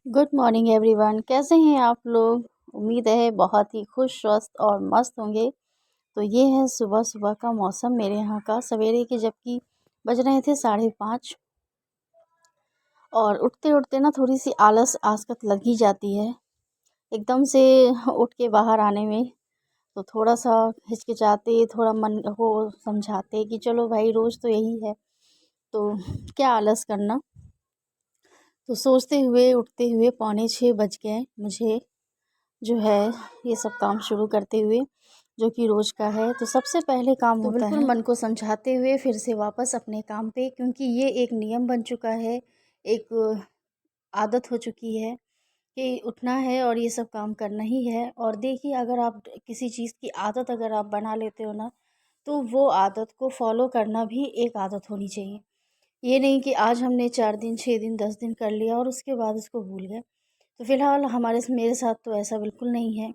Good morning everyone. कैसे हैं आप लोग? उम्मीद है बहुत ही खुश, स्वस्थ और मस्त होंगे। तो ये है सुबह सुबह का मौसम मेरे यहाँ का, सवेरे के, जबकि बज रहे थे 5:30। और उठते उठते ना थोड़ी सी आलस आसकत लग ही जाती है एकदम से उठ के बाहर आने में। तो थोड़ा सा हिचकिचाते, थोड़ा मन को समझाते कि चलो भाई, रोज़ तो यही है, तो क्या आलस करना। तो सोचते हुए उठते हुए 5:45 बज गए मुझे, जो है ये सब काम शुरू करते हुए, जो कि रोज़ का है। तो सबसे पहले काम तो होता बिल्कुल है मन को समझाते हुए फिर से वापस अपने काम पे, क्योंकि ये एक नियम बन चुका है, एक आदत हो चुकी है कि उठना है और ये सब काम करना ही है। और देखिए, अगर आप किसी चीज़ की आदत अगर आप बना लेते हो ना, तो वो आदत को फॉलो करना भी एक आदत होनी चाहिए। ये नहीं कि आज हमने 4 दिन, 6 दिन, 10 दिन कर लिया और उसके बाद उसको भूल गए। तो फ़िलहाल मेरे साथ तो ऐसा बिल्कुल नहीं है।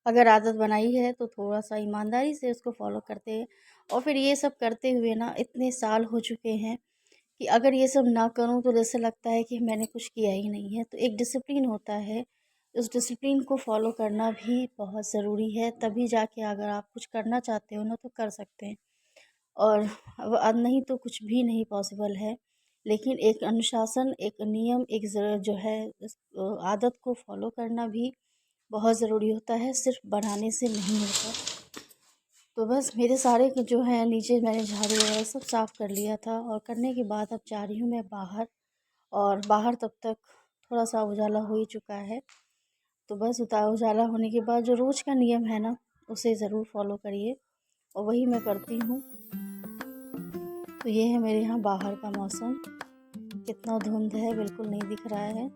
अगर आदत बनाई है तो थोड़ा-सा ईमानदारी से उसको फ़ॉलो करते हैं। और फिर ये सब करते हुए ना इतने साल हो चुके हैं कि अगर ये सब ना करूँ तो जैसे लगता है कि मैंने कुछ किया ही नहीं है। तो एक डिसिप्लिन होता है, उस डिसिप्लिन को फ़ॉलो करना भी बहुत ज़रूरी है, तभी जाके अगर आप कुछ करना चाहते हो ना तो कर सकते हैं। और अब नहीं तो कुछ भी नहीं पॉसिबल है। लेकिन एक अनुशासन, एक नियम, एक जो है आदत को फ़ॉलो करना भी बहुत ज़रूरी होता है, सिर्फ़ बढ़ाने से नहीं होता। तो बस मेरे सारे जो है नीचे मैंने झाड़ू वगैरह सब साफ़ कर लिया था, और करने के बाद अब जा रही हूँ मैं बाहर। और बाहर तब तक थोड़ा-सा उजाला हो ही चुका है। तो बस उजाला होने के बाद जो रोज़ का नियम है ना, उसे ज़रूर फ़ॉलो करिए, और वही मैं करती हूँ। तो ये है मेरे यहाँ बाहर का मौसम। कितना धुंध है, बिल्कुल नहीं दिख रहा है।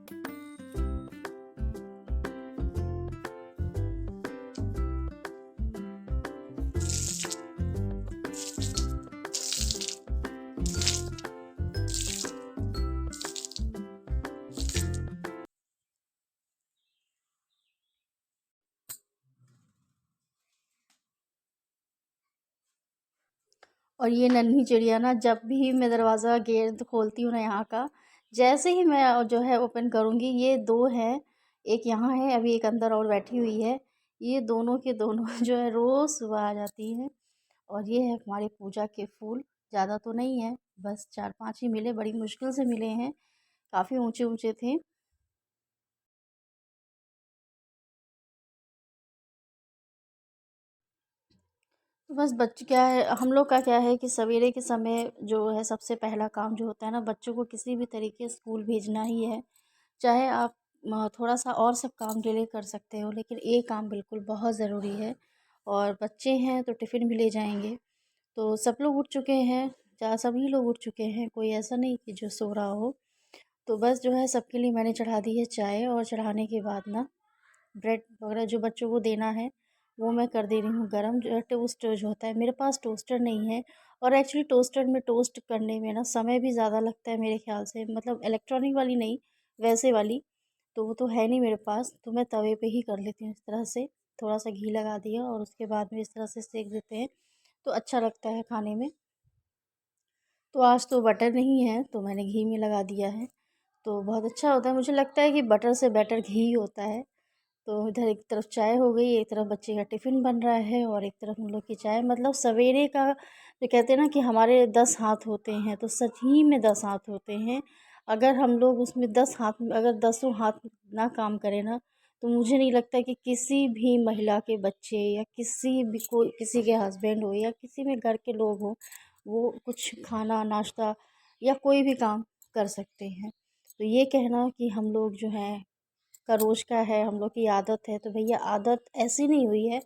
और ये नन्ही चिड़िया ना, जब भी मैं दरवाज़ा गेट खोलती हूँ ना यहाँ का, जैसे ही मैं जो है ओपन करूँगी, ये 2 हैं, एक यहाँ है, अभी एक अंदर और बैठी हुई है। ये दोनों के दोनों जो है रोज़ सुबह आ जाती हैं। और ये है हमारे पूजा के फूल, ज़्यादा तो नहीं है, बस 4-5 ही मिले, बड़ी मुश्किल से मिले हैं, काफ़ी ऊँचे-ऊँचे थे। तो बस क्या है, हम लोग का क्या है कि सवेरे के समय जो है सबसे पहला काम जो होता है ना, बच्चों को किसी भी तरीके से स्कूल भेजना ही है। चाहे आप थोड़ा-सा और सब काम डिले कर सकते हो, लेकिन एक काम बिल्कुल बहुत ज़रूरी है। और बच्चे हैं तो टिफ़िन भी ले जाएँगे। तो सब लोग उठ चुके हैं, सभी लोग उठ चुके हैं, कोई ऐसा नहीं कि जो सो रहा हो। तो बस जो है सबके लिए मैंने चढ़ा दी है चाय, और चढ़ाने के बाद ना ब्रेड वगैरह जो बच्चों को देना है, वो मैं कर दे रही हूँ गरम। जो टोस्ट जो होता है, मेरे पास टोस्टर नहीं है। और एक्चुअली टोस्टर में टोस्ट करने में ना समय भी ज़्यादा लगता है मेरे ख़्याल से, मतलब इलेक्ट्रॉनिक वाली नहीं, वैसे वाली। तो वो तो है नहीं मेरे पास, तो मैं तवे पे ही कर लेती हूँ इस तरह से। थोड़ा-सा घी लगा दिया और उसके बाद में इस तरह से सेंक देते हैं, तो अच्छा लगता है खाने में। तो आज तो बटर नहीं है, तो मैंने घी में लगा दिया है, तो बहुत अच्छा होता है। मुझे लगता है कि बटर से बेटर घी होता है। तो इधर एक तरफ चाय हो गई, एक तरफ बच्चे का टिफ़िन बन रहा है, और एक तरफ हम लोग की चाय। मतलब सवेरे का जो कहते हैं ना कि हमारे 10 हाथ होते हैं, तो सच ही में 10 हाथ होते हैं। अगर हम लोग उसमें 10 हाथ में अगर दसों हाथ ना काम करें ना, तो मुझे नहीं लगता कि किसी भी महिला के बच्चे, या किसी भी कोई, किसी के हस्बैंड हो, या किसी में घर के लोग हों, वो कुछ खाना, नाश्ता या कोई भी काम कर सकते हैं। तो ये कहना कि हम लोग जो हैं का रोज़ का है, हम लोग की आदत है, तो भैया आदत ऐसी नहीं हुई है,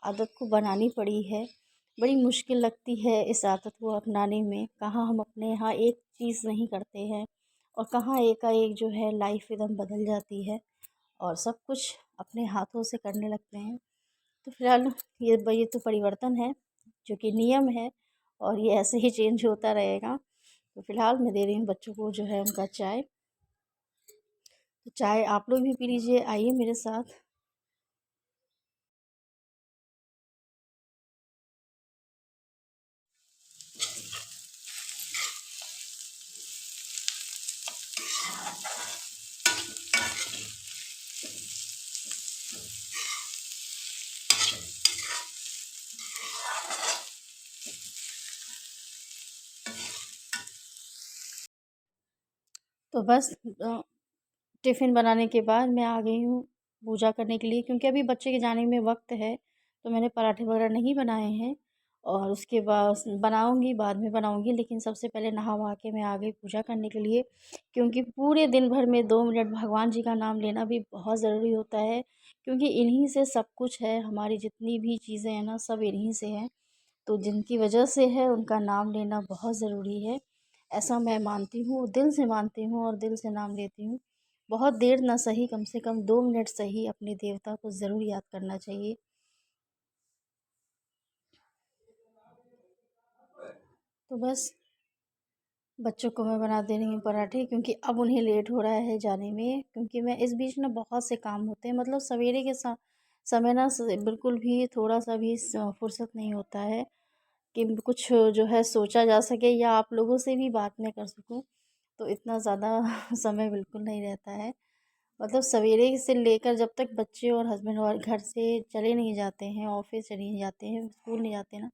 आदत को बनानी पड़ी है। बड़ी मुश्किल लगती है इस आदत को अपनाने में। कहाँ हम अपने यहाँ एक चीज़ नहीं करते हैं, और कहाँ एकाएक जो है लाइफ एकदम बदल जाती है, और सब कुछ अपने हाथों से करने लगते हैं। तो फिलहाल ये तो परिवर्तन है, जो कि नियम है, और ये ऐसे ही चेंज होता रहेगा। तो फिलहाल मैं दे रही हूँ बच्चों को जो है उनका चाय। तो चाय आप लोग भी पी लीजिए, आइए मेरे साथ। तो बस टिफ़िन बनाने के बाद मैं आ गई हूँ पूजा करने के लिए, क्योंकि अभी बच्चे के जाने में वक़्त है, तो मैंने पराठे वग़ैरह नहीं बनाए हैं और उसके बाद बनाऊँगी, बाद में बनाऊँगी। लेकिन सबसे पहले नहा-वहा के मैं आ गई पूजा करने के लिए, क्योंकि पूरे दिन भर में 2 मिनट भगवान जी का नाम लेना भी बहुत ज़रूरी होता है, क्योंकि इन्हीं से सब कुछ है, हमारी जितनी भी चीज़ें हैं ना, सब इन्हीं से हैं। तो जिनकी वजह से है, उनका नाम लेना बहुत ज़रूरी है। ऐसा मैं मानती हूँ, दिल से मानती हूँ और दिल से नाम लेती हूँ। बहुत देर ना सही, कम से कम 2 मिनट सही अपने देवता को ज़रूर याद करना चाहिए। तो बस बच्चों को मैं बना दे रही हूँ पराठे, क्योंकि अब उन्हें लेट हो रहा है जाने में, क्योंकि मैं इस बीच ना बहुत से काम होते हैं, मतलब सवेरे के समय ना बिल्कुल भी थोड़ा सा भी फुर्सत नहीं होता है कि कुछ जो है सोचा जा सके या आप लोगों से भी बात मैं कर सकूं। तो इतना ज़्यादा समय बिल्कुल नहीं रहता है। मतलब सवेरे से लेकर जब तक बच्चे और हस्बैंड और घर से चले नहीं जाते हैं, ऑफिस चले नहीं जाते हैं, स्कूल नहीं जाते ना,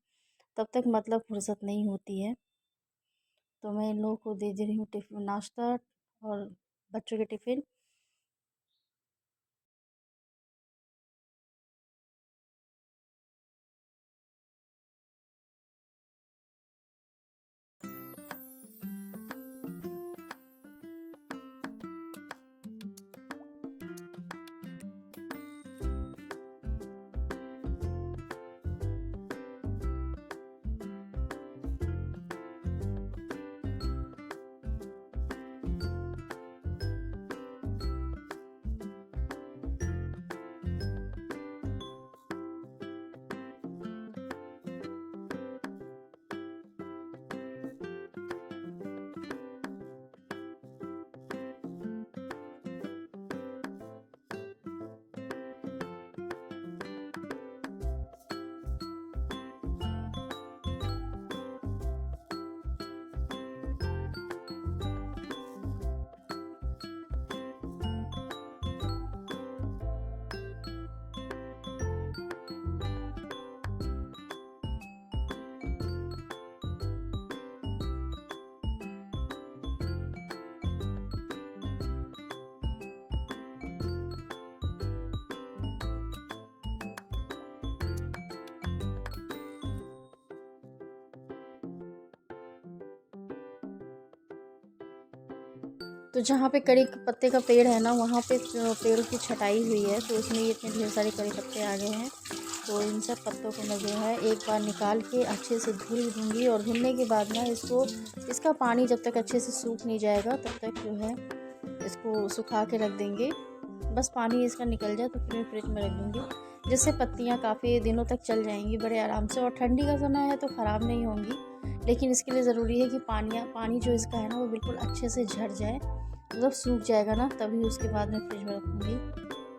तब तक मतलब फुर्सत नहीं होती है। तो मैं इन लोगों को दे दे रही हूँ टिफ़िन नाश्ता और बच्चों के टिफ़िन। तो जहाँ पे कड़ी पत्ते का पेड़ है ना, वहाँ पे पेड़ों की छटाई हुई है, तो उसमें ये इतने ढेर सारे कड़ी पत्ते आ गए हैं। तो इन सब पत्तों को मैं जो है एक बार निकाल के अच्छे से धुल दूँगी, और धुलने के बाद ना इसका पानी जब तक अच्छे से सूख नहीं जाएगा तब तक जो है इसको सुखा के रख देंगे। बस पानी इसका निकल जाए तो फिर मैं फ्रिज में रख दूँगी, जिससे पत्तियाँ काफ़ी दिनों तक चल जाएंगी बड़े आराम से, और ठंडी का समय है तो ख़राब नहीं होंगी। लेकिन इसके लिए ज़रूरी है कि पानी जो इसका है ना, वो बिल्कुल अच्छे से झड़ जाए, मतलब सूख जाएगा ना, तभी उसके बाद मैं फ्रिज में रखूँगी।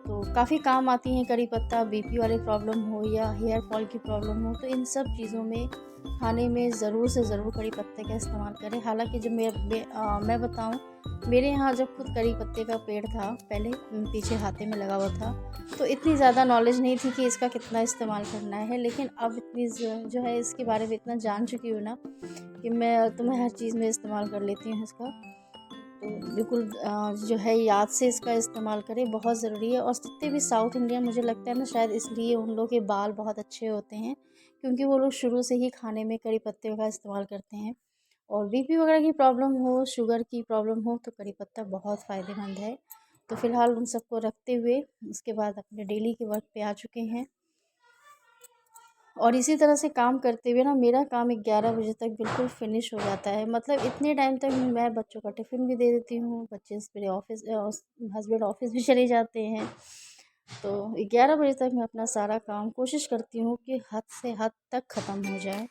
तो काफ़ी काम आती हैं कड़ी पत्ता, बीपी वाले प्रॉब्लम हो या हेयर फॉल की प्रॉब्लम हो, तो इन सब चीज़ों में खाने में ज़रूर से ज़रूर कड़ी पत्ते का इस्तेमाल करें। हालांकि जब मैं बताऊं, मेरे यहाँ जब खुद कड़ी पत्ते का पेड़ था पहले, पीछे हाथे में लगा हुआ था, तो इतनी ज़्यादा नॉलेज नहीं थी कि इसका कितना इस्तेमाल करना है। लेकिन अब इतनी जो है इसके बारे में इतना जान चुकी हूँ ना, कि मैं हर चीज़ में इस्तेमाल कर लेती हूँ इसका। तो बिल्कुल जो है याद से इसका इस्तेमाल करें, बहुत ज़रूरी है। और जितने भी साउथ इंडियन, मुझे लगता है ना शायद इसलिए उन लोगों के बाल बहुत अच्छे होते हैं, क्योंकि वो लोग शुरू से ही खाने में कड़ी पत्ते का इस्तेमाल करते हैं। और बीपी वगैरह की प्रॉब्लम हो, शुगर की प्रॉब्लम हो, तो कड़ी पत्ता बहुत फ़ायदेमंद है। तो फ़िलहाल उन सबको रखते हुए उसके बाद अपने डेली के वर्क पे आ चुके हैं। और इसी तरह से काम करते हुए ना मेरा काम 11 बजे तक बिल्कुल फ़िनिश हो जाता है। मतलब इतने टाइम तक मैं बच्चों का टिफ़िन भी दे देती हूँ, बच्चे मेरे हस्बैंड ऑफ़िस भी चले जाते हैं। तो 11 बजे तक मैं अपना सारा काम कोशिश करती हूँ कि हद से हद तक ख़त्म हो जाए।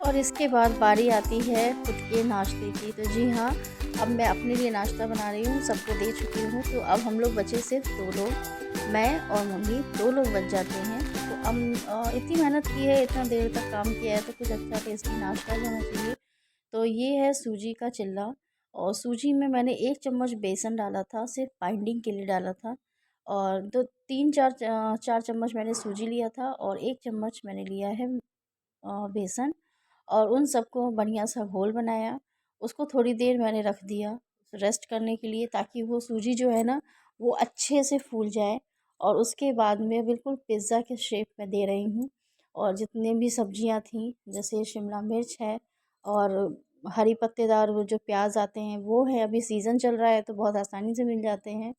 और इसके बाद बारी आती है खुद के नाश्ते की। तो जी हाँ, अब मैं अपने लिए नाश्ता बना रही हूँ, सबको दे चुकी हूँ। तो अब हम लोग बचे सिर्फ 2 लोग, मैं और मम्मी, 2 लोग बच जाते हैं। तो हम इतनी मेहनत की है, इतना देर तक काम किया है, तो कुछ अच्छा टेस्टी नाश्ता भी होना चाहिए। तो ये है सूजी का चिल्ला, और सूजी में मैंने 1 चम्मच बेसन डाला था, सिर्फ बाइंडिंग के लिए डाला था। और दो 4 चम्मच मैंने सूजी लिया था, और 1 चम्मच मैंने लिया है बेसन। और उन सबको बढ़िया सा घोल बनाया। उसको थोड़ी देर मैंने रख दिया रेस्ट करने के लिए, ताकि वो सूजी जो है ना, वो अच्छे से फूल जाए। और उसके बाद में बिल्कुल पिज़्ज़ा के शेप में दे रही हूँ। और जितने भी सब्जियां थी, जैसे शिमला मिर्च है, और हरी पत्तेदार वो जो प्याज आते हैं वो है, अभी सीज़न चल रहा है तो बहुत आसानी से मिल जाते हैं,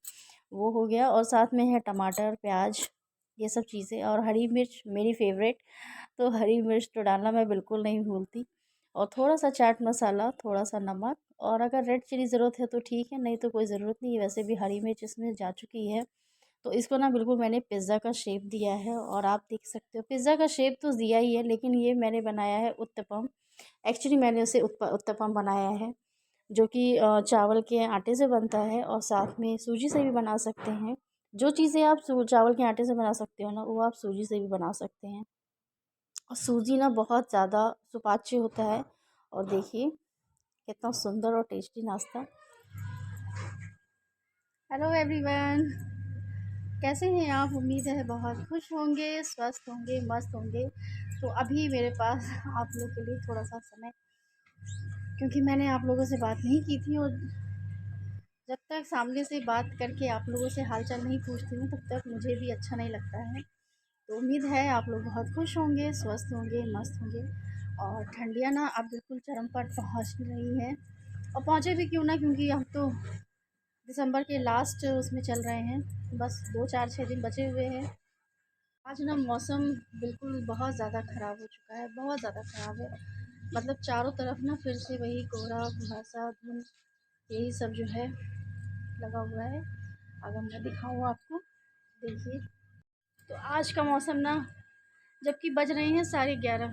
वो हो गया। और साथ में है टमाटर, प्याज, ये सब चीज़ें, और हरी मिर्च मेरी फेवरेट। तो हरी मिर्च तो डालना मैं बिल्कुल नहीं भूलती। और थोड़ा सा चाट मसाला, थोड़ा सा नमक, और अगर रेड चिली ज़रूरत है तो ठीक है, नहीं तो कोई ज़रूरत नहीं है, वैसे भी हरी मिर्च इसमें जा चुकी है। तो इसको ना बिल्कुल मैंने पिज़्ज़ा का शेप दिया है, और आप देख सकते हो पिज़्ज़ा का शेप तो दिया ही है, लेकिन ये मैंने बनाया है उत्तपम। एक्चुअली मैंने उसे उत्तपम बनाया है, जो कि चावल के आटे से बनता है, और साथ में सूजी से भी बना सकते हैं। जो चीज़ें आप चावल के आटे से बना सकते हो ना, वो आप सूजी से भी बना सकते हैं। और सूजी ना बहुत ज़्यादा सुपाच्य होता है। और देखिए कितना सुंदर और टेस्टी नाश्ता। हेलो एवरीवन, कैसे हैं आप? उम्मीद है बहुत खुश होंगे, स्वस्थ होंगे, मस्त होंगे। तो अभी मेरे पास आप लोग के लिए थोड़ा सा समय, क्योंकि मैंने आप लोगों से बात नहीं की थी, और जब तक सामने से बात करके आप लोगों से हालचाल नहीं पूछती हूँ, तब तक मुझे भी अच्छा नहीं लगता है। तो उम्मीद है आप लोग बहुत खुश होंगे, स्वस्थ होंगे, मस्त होंगे। और ठंडियाँ ना अब बिल्कुल चरम पर पहुँच रही हैं, और पहुँचे भी क्यों ना, क्योंकि हम तो दिसंबर के लास्ट उसमें चल रहे हैं, बस 2 4 6 दिन बचे हुए हैं। आज ना मौसम बिल्कुल बहुत ज़्यादा ख़राब हो चुका है, बहुत ज़्यादा ख़राब है। मतलब चारों तरफ ना फिर से वही कोहरा, कुहासा, धुंध, यही सब जो है लगा हुआ है। अगर मैं दिखाऊँ आपको, देखिए। तो आज का मौसम ना, जबकि बज रहे हैं 11:30,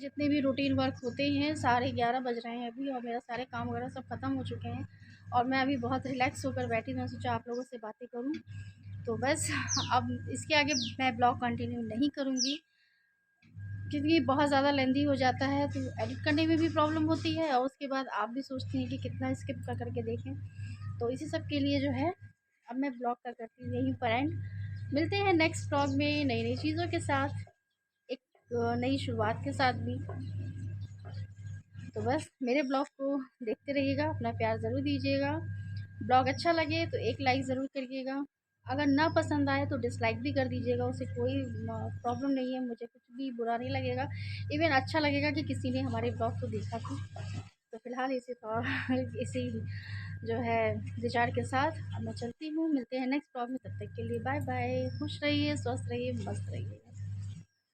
जितने भी रूटीन वर्क होते हैं 11:30 बज रहे हैं अभी, और मेरा सारे काम वगैरह सब ख़त्म हो चुके हैं। और मैं अभी बहुत रिलैक्स होकर बैठी, मैं सोचा आप लोगों से बातें करूं। तो बस अब इसके आगे मैं ब्लॉग कंटिन्यू नहीं करूंगी, क्योंकि बहुत ज़्यादा लेंदी हो जाता है, तो एडिट करने में भी प्रॉब्लम होती है, और उसके बाद आप भी सोचते हैं कि कितना स्किप कर करके देखें। तो इसी सब के लिए जो है, अब मैं ब्लॉग का करती हूँ यहीं पर एंड। मिलते हैं नेक्स्ट ब्लॉग में नई नई चीज़ों के साथ, एक नई शुरुआत के साथ भी। तो बस मेरे ब्लॉग को देखते रहिएगा, अपना प्यार ज़रूर दीजिएगा। ब्लॉग अच्छा लगे तो एक लाइक ज़रूर करिएगा, अगर ना पसंद आए तो डिसलाइक भी कर दीजिएगा, उससे कोई प्रॉब्लम नहीं है, मुझे कुछ भी बुरा नहीं लगेगा। इवन अच्छा लगेगा कि किसी ने हमारे ब्लॉग को देखा था। तो फिलहाल इसी जो है विचार के साथ अब मैं चलती हूँ। मिलते हैं नेक्स्ट ब्लॉग में, तब तक के लिए बाय बाय। खुश रहिए, स्वस्थ रहिए, मस्त रहिए।